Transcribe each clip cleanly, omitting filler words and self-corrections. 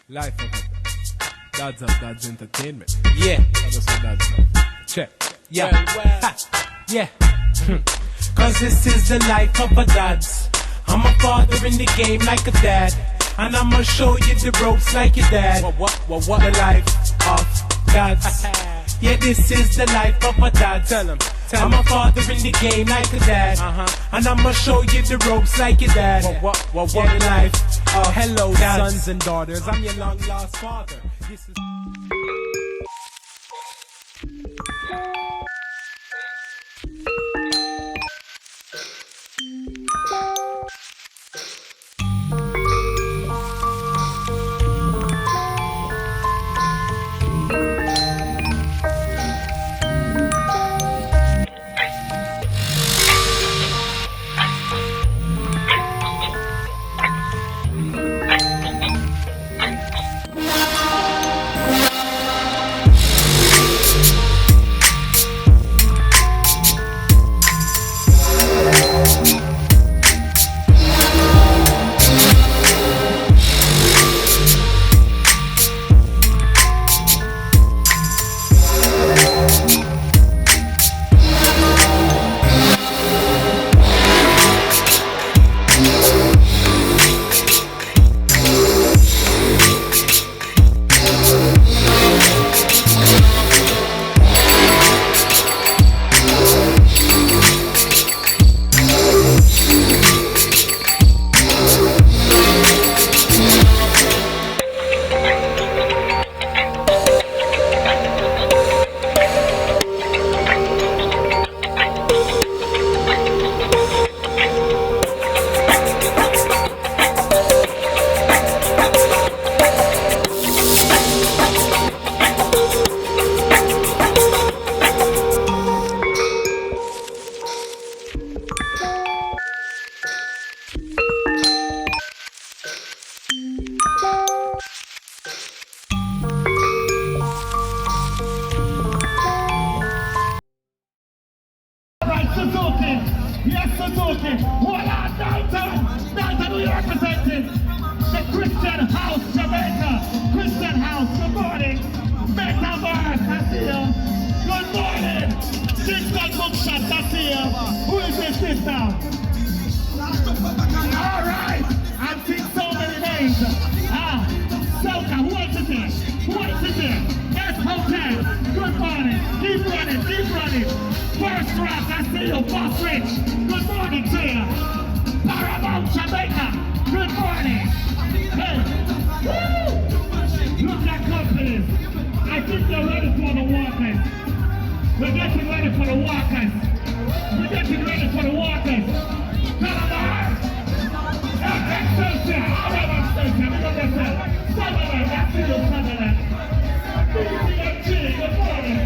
Life of it. Dadz of Dadz Entertainment. Yeah. I just say Dadz. Check. Yeah. Ha. Yeah. Cause this is the life of a Dadz. I'm a father in the game like a dad. And I'ma show you the ropes like your dad. What? The life of Dadz. Yeah, this is the life of a Dadz. Tell him. I'm a father in the game like a dad. And I'ma show you the ropes like your dad. What? Yeah, the life of Hello, Dadz. sons and daughters. I'm your long lost father. This is. Yes, Suzuki. What on Dalton? Dalton, we representing the Christian House, Jamaica. Christian House, good morning. Metaverse, I see you. Good morning. Digital Bookshops, I see you. Who is this now? All right. I've seen so many names. Soka, who else is there? Who else is there? Yes, Hotel. Good morning. Keep running, keep running. First draft, I see you. Boss Rich. Good morning to you. Paramount Jamaica. Good morning. Hey. Woo! Look at companies. I think they're ready for the walkers. We're getting ready for the walkers. We're getting ready for the walkers. Calamar. Excelsior. I love Excelsior. We got yourself. Sutherland. I see you, Sutherland. BCMG. Good morning.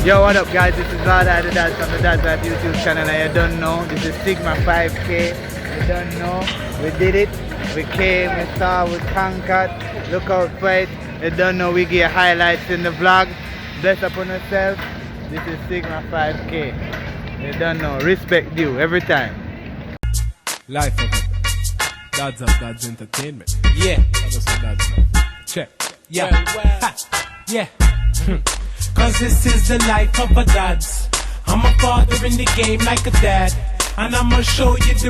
Yo, what up guys, this is Dadz from the Dadz YouTube channel, and you don't know, this is Sigma 5K, you don't know, we did it, we came, we saw, we conquered, look out for it, you don't know, we give highlights in the vlog, bless upon yourself, this is Sigma 5K, you don't know, respect due, every time. Life of it. Dadz of Dadz Entertainment. Yeah. That's what Dadz. Check. Yeah. Ha. Yeah. Cause this is the life of a Dadz. I'm a father in the game like a dad. And I'ma show you the